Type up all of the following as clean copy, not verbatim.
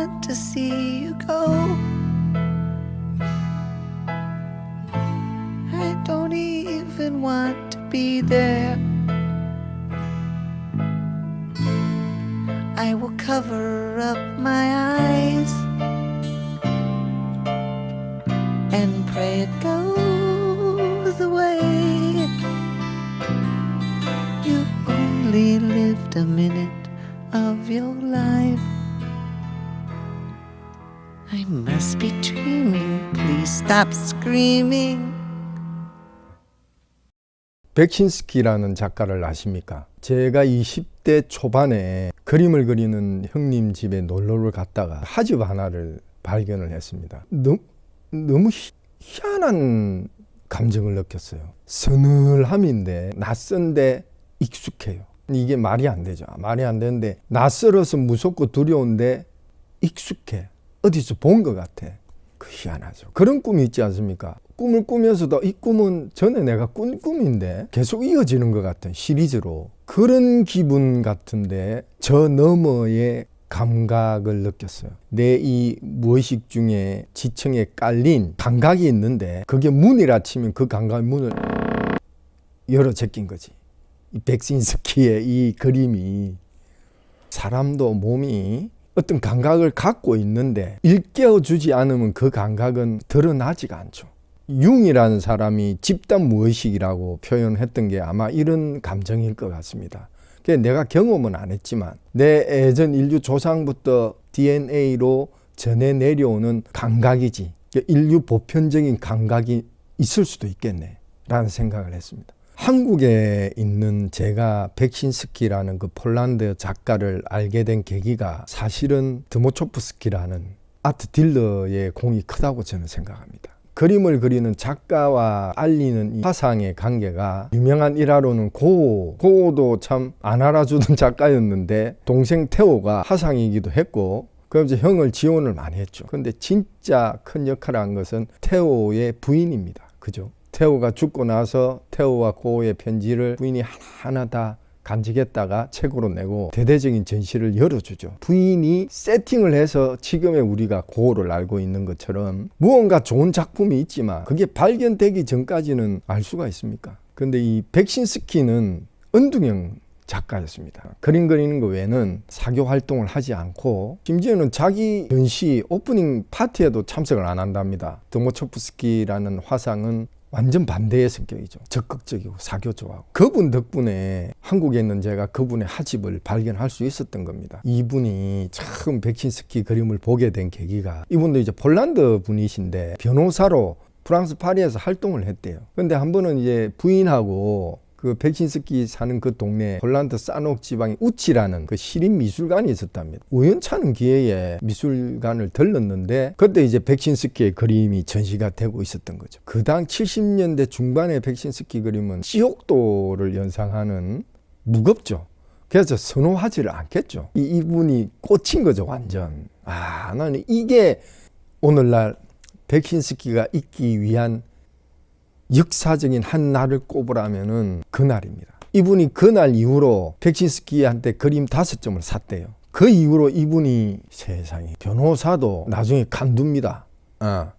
want to see you go. I don't even want to be there. I will cover up my eyes and pray it goes away. You've only lived a minute of your life. I must be dreaming. Please stop screaming. 백신스키라는 작가를 아십니까? 제가 20대 초반에 그림을 그리는 형님 집에 놀러를 갔다가 하집 하나를 발견을 했습니다. 너무 희한한 감정을 느꼈어요. 서늘함인데 낯선데 익숙해요. 이게 말이 안 되죠. 말이 안 되는데 낯설어서 무섭고 두려운데 익숙해. 어디서 본 것 같아. 그 희한하죠. 그런 꿈이 있지 않습니까? 꿈을 꾸면서도 이 꿈은 전에 내가 꾼 꿈인데 계속 이어지는 것 같은 시리즈로 그런 기분 같은데 저 너머의 감각을 느꼈어요. 내 이 무의식 중에 지층에 깔린 감각이 있는데 그게 문이라 치면 그 감각의 문을 열어 제낀 거지. 이 백신스키의 이 그림이 사람도 몸이 어떤 감각을 갖고 있는데 일깨워주지 않으면 그 감각은 드러나지가 않죠. 융이라는 사람이 집단 무의식이라고 표현했던 게 아마 이런 감정일 것 같습니다. 내가 경험은 안 했지만 내 예전 인류 조상부터 DNA로 전해 내려오는 감각이지 인류 보편적인 감각이 있을 수도 있겠네 라는 생각을 했습니다. 한국에 있는 제가 백신스키라는 그 폴란드 작가를 알게 된 계기가 사실은 드모초프스키라는 아트 딜러의 공이 크다고 저는 생각합니다. 그림을 그리는 작가와 알리는 이 화상의 관계가 유명한 일화로는 고도 참 안 알아주던 작가였는데 동생 태호가 화상이기도 했고 그러면서 형을 지원을 많이 했죠. 근데 진짜 큰 역할을 한 것은 태호의 부인입니다. 그죠? 태호가 죽고 나서 태호와 고의 편지를 부인이 하나하나 다 간직했다가 책으로 내고 대대적인 전시를 열어주죠. 부인이 세팅을 해서 지금의 우리가 고를 알고 있는 것처럼 무언가 좋은 작품이 있지만 그게 발견되기 전까지는 알 수가 있습니까? 근데 이 백신스키는 은둔형 작가였습니다. 그림 그리는 거 외에는 사교 활동을 하지 않고 심지어는 자기 전시 오프닝 파티에도 참석을 안 한답니다. 드모초프스키라는 화상은 완전 반대의 성격이죠. 적극적이고 사교조하고. 그분 덕분에 한국에 있는 제가 그분의 하집을 발견할 수 있었던 겁니다. 이분이 처음 백신스키 그림을 보게 된 계기가 이분도 이제 폴란드 분이신데 변호사로 프랑스 파리에서 활동을 했대요. 근데 한 번은 이제 부인하고 그 백신스키 사는 그 동네 폴란드 사녹 지방의 우치라는 그 시립 미술관이 있었답니다. 우연찮은 기회에 미술관을 들렀는데 그때 이제 백신스키의 그림이 전시가 되고 있었던 거죠. 그 당 70년대 중반의 백신스키 그림은 시옥도를 연상하는 무겁죠. 그래서 선호하지를 않겠죠. 이분이 꽂힌 거죠, 완전. 나는 이게 오늘날 백신스키가 있기 위한 역사적인 한 날을 꼽으라면은 그날입니다. 이분이 그날 이후로 백신스키한테 그림 5점을 샀대요. 그 이후로 이분이 세상에 변호사도 나중에 간둡니다.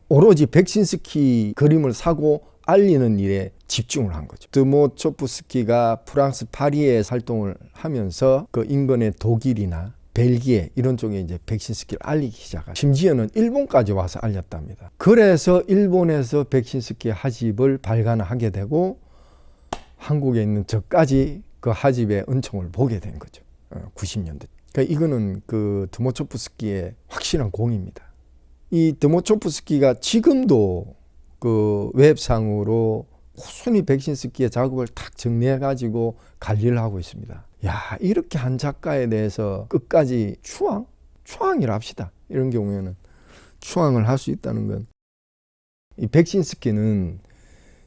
오로지 백신스키 그림을 사고 알리는 일에 집중을 한 거죠. 드모초프스키가 프랑스 파리에 활동을 하면서 그 인근의 독일이나 벨기에 이런 쪽에 이제 백신스키를 알리기 시작하죠. 심지어는 일본까지 와서 알렸답니다. 그래서 일본에서 백신스키 하집을 발간하게 되고 한국에 있는 저까지 그 하집의 은총을 보게 된 거죠. 90년대. 그러니까 이거는 그 드모초프스키의 확실한 공입니다. 이 드모초프스키가 지금도 그 웹상으로 꾸준히 백신스키의 작업을 탁 정리해가지고 관리를 하고 있습니다. 이렇게 한 작가에 대해서 끝까지 추앙이라 합시다. 이런 경우에는 추앙을 할 수 있다는 건 이 백신스키는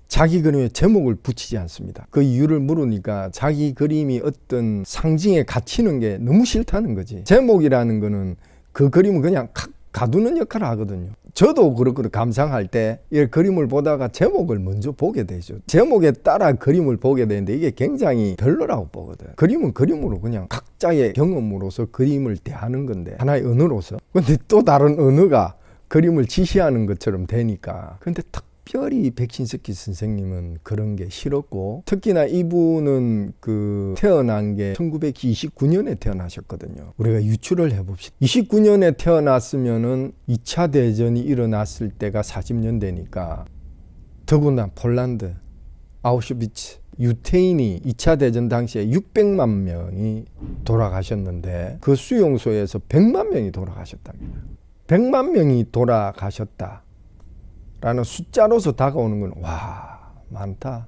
자기 그림에 제목을 붙이지 않습니다. 그 이유를 물으니까 자기 그림이 어떤 상징에 갇히는 게 너무 싫다는 거지. 제목이라는 거는 그 그림은 그냥 가두는 역할을 하거든요. 저도 그렇고 감상할 때 이 그림을 보다가 제목을 먼저 보게 되죠. 제목에 따라 그림을 보게 되는데 이게 굉장히 별로라고 보거든. 그림은 그림으로 그냥 각자의 경험으로서 그림을 대하는 건데 하나의 언어로서. 근데 또 다른 언어가 그림을 지시하는 것처럼 되니까. 근데 특별히 백신스키 선생님은 그런 게 싫었고, 특히나 이분은 태어난 게 1929년에 태어나셨거든요. 우리가 유추를 해봅시다. 29년에 태어났으면은 2차 대전이 일어났을 때가 40년 되니까, 더구나 폴란드, 아우슈비츠, 유태인이 2차 대전 당시에 600만 명이 돌아가셨는데 그 수용소에서 100만 명이 돌아가셨답니다. 100만 명이 돌아가셨다 라는 숫자로서 다가오는 건 와, 많다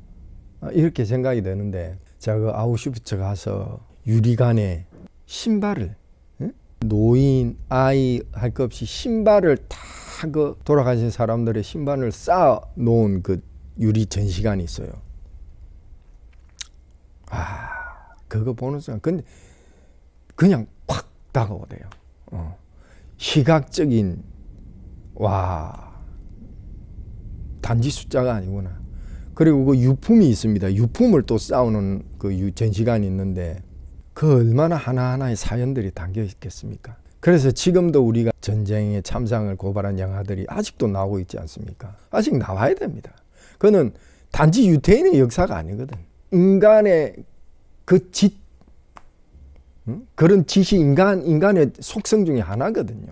이렇게 생각이 되는데, 제가 그 아우슈비츠 가서 유리관에 신발을, 노인, 아이 할 것 없이 신발을 다 돌아가신 사람들의 신발을 쌓아 놓은 그 유리 전시관이 있어요. 그거 보는 순간 근데 그냥 확 다가오대요. 시각적인, 단지 숫자가 아니구나. 그리고 그 유품이 있습니다. 유품을 또 쌓아놓은 그 전시관이 있는데 그 얼마나 하나하나의 사연들이 담겨 있겠습니까? 그래서 지금도 우리가 전쟁의 참상을 고발한 영화들이 아직도 나오고 있지 않습니까? 아직 나와야 됩니다. 그거는 단지 유태인의 역사가 아니거든. 인간의 그 그런 짓이 인간의 속성 중에 하나거든요.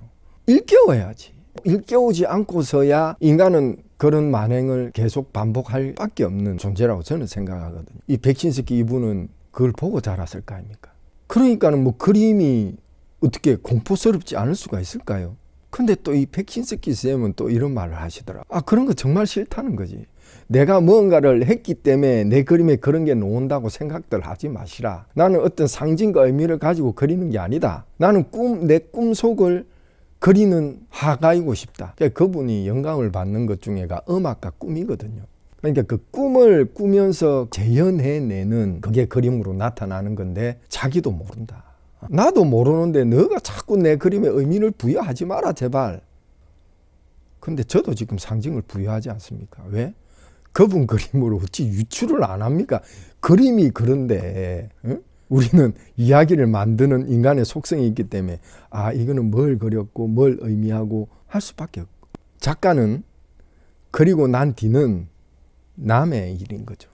일깨워야지. 일깨우지 않고서야 인간은 그런 만행을 계속 반복할 밖에 없는 존재라고 저는 생각하거든요. 이 백신스키 이분은 그걸 보고 자랐을 거 아닙니까? 그러니까는 뭐 그림이 어떻게 공포스럽지 않을 수가 있을까요? 근데 또 이 백신스키 쌤은 또 이런 말을 하시더라. 그런 거 정말 싫다는 거지. 내가 무언가를 했기 때문에 내 그림에 그런 게 나온다고 생각들 하지 마시라. 나는 어떤 상징과 의미를 가지고 그리는 게 아니다. 나는 내 꿈속을 그리는 화가이고 싶다. 그러니까 그분이 영감을 받는 것 중에가 음악과 꿈이거든요. 그러니까 그 꿈을 꾸면서 재현해내는 그게 그림으로 나타나는 건데 자기도 모른다. 나도 모르는데 너가 자꾸 내 그림에 의미를 부여하지 마라 제발. 근데 저도 지금 상징을 부여하지 않습니까? 왜? 그분 그림으로 어찌 유추를 안 합니까? 그림이 그런데 우리는 이야기를 만드는 인간의 속성이 있기 때문에 이거는 뭘 그렸고 뭘 의미하고 할 수밖에 없고, 작가는 그리고 난 뒤는 남의 일인 거죠.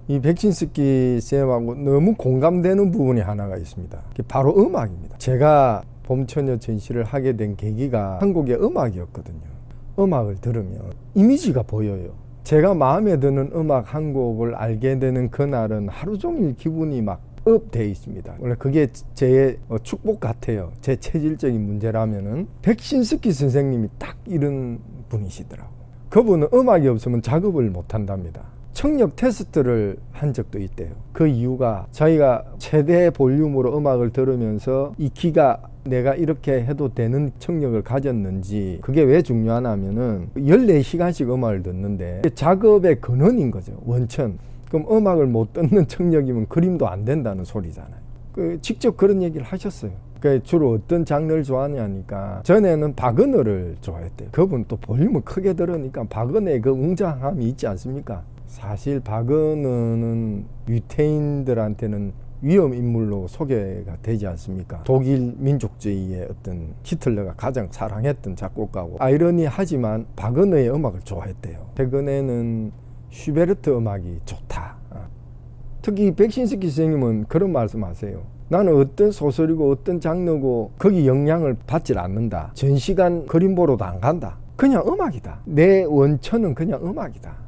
이 백신스키 쌤하고 너무 공감되는 부분이 하나가 있습니다. 바로 음악입니다. 제가 봄처녀 전시를 하게 된 계기가 한국의 음악이었거든요. 음악을 들으면 이미지가 보여요. 제가 마음에 드는 음악 한 곡을 알게 되는 그날은 하루 종일 기분이 막 업돼 있습니다. 원래 그게 제 축복 같아요. 제 체질적인 문제라면은 백신스키 선생님이 딱 이런 분이시더라고요. 그분은 음악이 없으면 작업을 못 한답니다. 청력 테스트를 한 적도 있대요. 그 이유가 자기가 최대 볼륨으로 음악을 들으면서 이 귀가 내가 이렇게 해도 되는 청력을 가졌는지, 그게 왜 중요하냐면은 14시간씩 음악을 듣는데 작업의 근원인 거죠. 원천. 그럼 음악을 못 듣는 청력이면 그림도 안 된다는 소리잖아요. 직접 그런 얘기를 하셨어요. 주로 어떤 장르를 좋아하냐니까 전에는 바그너를 좋아했대요. 그분 또 볼륨을 크게 들으니까 바그너의 그 웅장함이 있지 않습니까? 사실 바그너는 유태인들한테는 위험 인물로 소개가 되지 않습니까? 독일 민족주의의 어떤 히틀러가 가장 사랑했던 작곡가고, 아이러니하지만 바그너의 음악을 좋아했대요. 최근에는 슈베르트 음악이 좋다. 특히 백신스키 선생님은 그런 말씀하세요. 나는 어떤 소설이고 어떤 장르고 거기 영향을 받질 않는다. 전시관 그림 보러도 안 간다. 그냥 음악이다. 내 원천은 그냥 음악이다.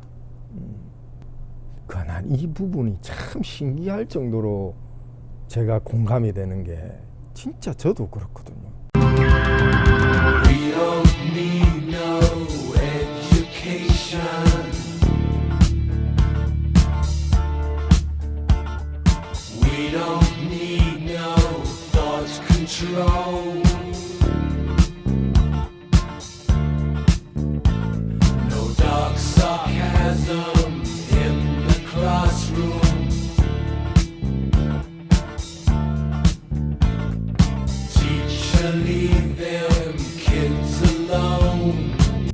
난 이 부분이 참 신기할 정도로 제가 공감이 되는 게, 진짜 저도 그렇거든요. We don't need no education. We don't need no thought control. No dark sarcasm in the classroom. Teacher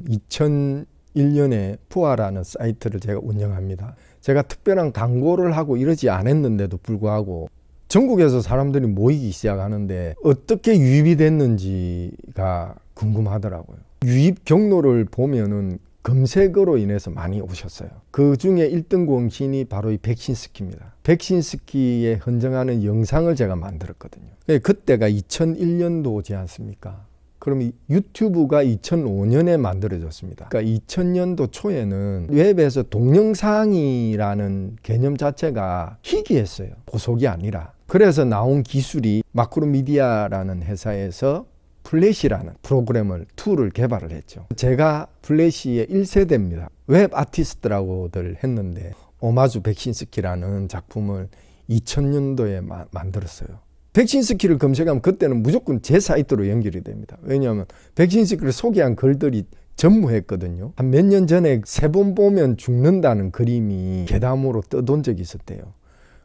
2001년에 푸아라는 사이트를 제가 운영합니다. 제가 특별한 광고를 하고 이러지 않았는데도 불구하고 전국에서 사람들이 모이기 시작하는데 어떻게 유입이 됐는지가 궁금하더라고요. 유입 경로를 보면은 검색어로 인해서 많이 오셨어요. 그 중에 1등 공신이 바로 이 백신스키입니다. 백신스키에 헌정하는 영상을 제가 만들었거든요. 그때가 2001년도지 않습니까? 그럼 유튜브가 2005년에 만들어졌습니다. 그러니까 2000년도 초에는 웹에서 동영상이라는 개념 자체가 희귀했어요. 보석이 아니라. 그래서 나온 기술이 마크로미디아라는 회사에서 플래시라는 프로그램을 툴을 개발을 했죠. 제가 플래시의 1세대입니다. 웹 아티스트라고들 했는데 오마주 백신스키라는 작품을 2000년도에 만들었어요. 백신스키를 검색하면 그때는 무조건 제 사이트로 연결이 됩니다. 왜냐하면 백신스키를 소개한 글들이 전무했거든요. 한 몇 년 전에 3번 보면 죽는다는 그림이 괴담으로 떠돈 적이 있었대요.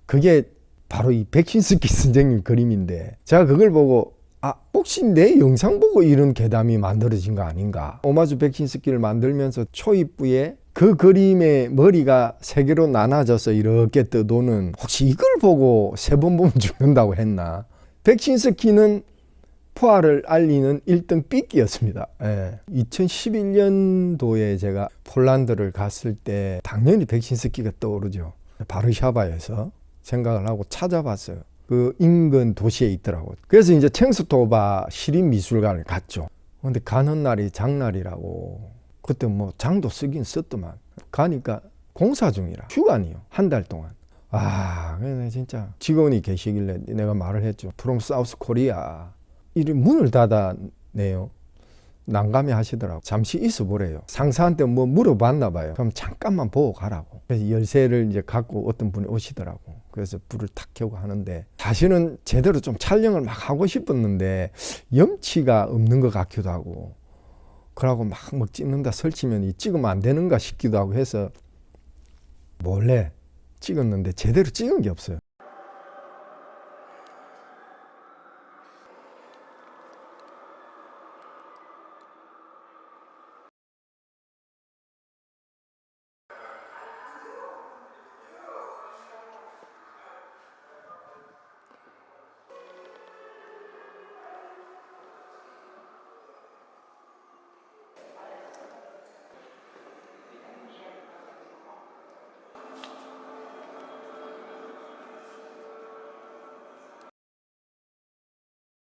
그게 바로 이 백신스키 선생님 그림인데 제가 그걸 보고 혹시 내 영상 보고 이런 괴담이 만들어진 거 아닌가? 오마주 백신스키를 만들면서 초입부에 그 그림의 머리가 3개로 나눠져서 이렇게 떠도는 혹시 이걸 보고 3번 보면 죽는다고 했나? 백신스키는 푸아를 알리는 1등 삐끼였습니다. 2011년도에 제가 폴란드를 갔을 때 당연히 백신스키가 떠오르죠. 바르샤바에서 생각을 하고 찾아봤어요. 그 인근 도시에 있더라고요. 그래서 이제 쳄스토바 시립미술관을 갔죠. 근데 가는 날이 장날이라고 그때 뭐 장도 쓰긴 썼더만 가니까 공사 중이라 휴관이요. 한 달 동안. 그래 진짜 직원이 계시길래 내가 말을 했죠. From South Korea. 이 문을 닫아내요. 난감해 하시더라고. 잠시 있어 보래요. 상사한테 뭐 물어봤나 봐요. 그럼 잠깐만 보고 가라고. 그래서 열쇠를 이제 갖고 어떤 분이 오시더라고. 그래서 불을 탁 켜고 하는데 사실은 제대로 좀 촬영을 막 하고 싶었는데 염치가 없는 것 같기도 하고 그러고 막 찍는다 설치면 찍으면 안 되는가 싶기도 하고 해서 몰래 찍었는데 제대로 찍은 게 없어요.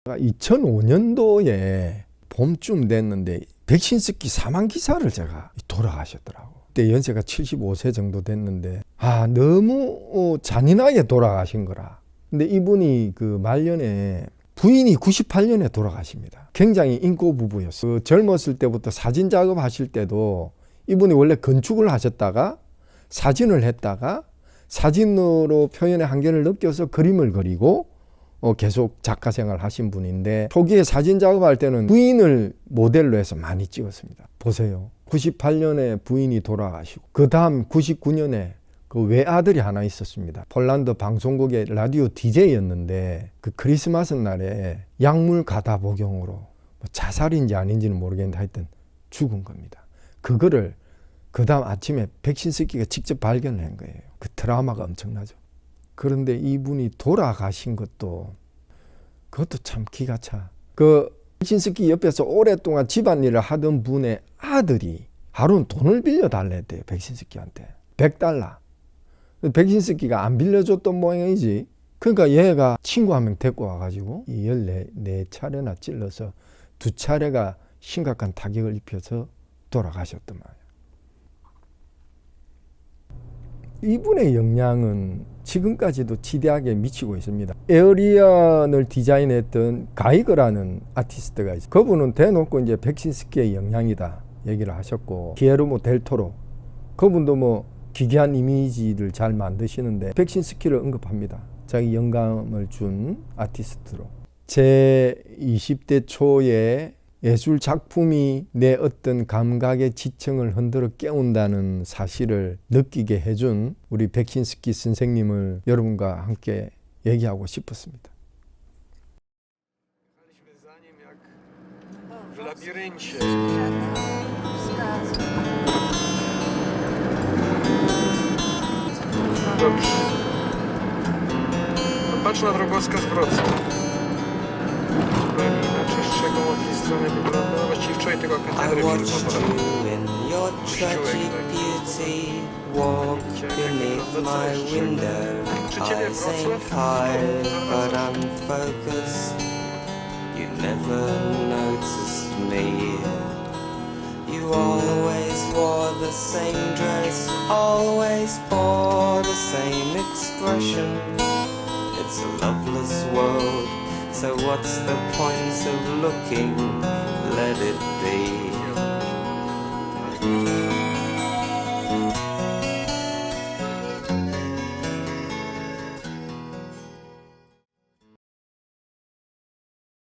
제가 2005년도에 봄쯤 됐는데 백신스키 사망 기사를 제가 돌아가셨더라고. 그때 연세가 75세 정도 됐는데 너무 잔인하게 돌아가신 거라. 근데 이분이 그 말년에 부인이 98년에 돌아가십니다. 굉장히 인고 부부였어요. 그 젊었을 때부터 사진 작업하실 때도 이분이 원래 건축을 하셨다가 사진을 했다가 사진으로 표현의 한계를 느껴서 그림을 그리고 계속 작가 생활을 하신 분인데 초기에 사진 작업할 때는 부인을 모델로 해서 많이 찍었습니다. 보세요. 98년에 부인이 돌아가시고 그 다음 99년에 그 외아들이 하나 있었습니다. 폴란드 방송국의 라디오 DJ였는데 그 크리스마스 날에 약물 가다 복용으로 자살인지 아닌지는 모르겠는데 하여튼 죽은 겁니다. 그거를 그 다음 아침에 백신스키가 직접 발견을 한 거예요. 그 트라우마가 엄청나죠. 그런데 이분이 돌아가신 것도 그것도 참 기가 차. 그 백신스키 옆에서 오랫동안 집안일을 하던 분의 아들이 하루는 돈을 빌려달랬대요. 백신스키한테 100달러. 백신스키가 안 빌려줬던 모양이지. 그러니까 얘가 친구 한 명 데리고 와가지고 14차례나 찔러서 2차례가 심각한 타격을 입혀서 돌아가셨단 말이에요. 이분의 영향은 지금까지도 지대하게 미치고 있습니다. 에어리언을 디자인했던 가이거라는 아티스트가 있어요. 그분은 대놓고 이제 백신스키의 영향이다 얘기를 하셨고, 기에르모 델토로 그분도 뭐 기괴한 이미지를 잘 만드시는데 백신스키를 언급합니다. 자기 영감을 준 아티스트로. 제 20대 초에 예술 작품이 내 어떤 감각의 지층을 흔들어 깨운다는 사실을 느끼게 해준 우리 백신스키 선생님을 여러분과 함께 얘기하고 싶었습니다. takim jak w labiryncie. Dobrze. Patrz na drogowskaz Wrocław. Zupełnie inaczej strzegą od tej strony wygląda. Właściwie wczoraj tego katedry filmowałem. Walk beneath my window, eyes ain't tired but unfocused. You never noticed me. You always wore the same dress, always bore the same expression. It's a loveless world, so what's the point of looking? Let it be.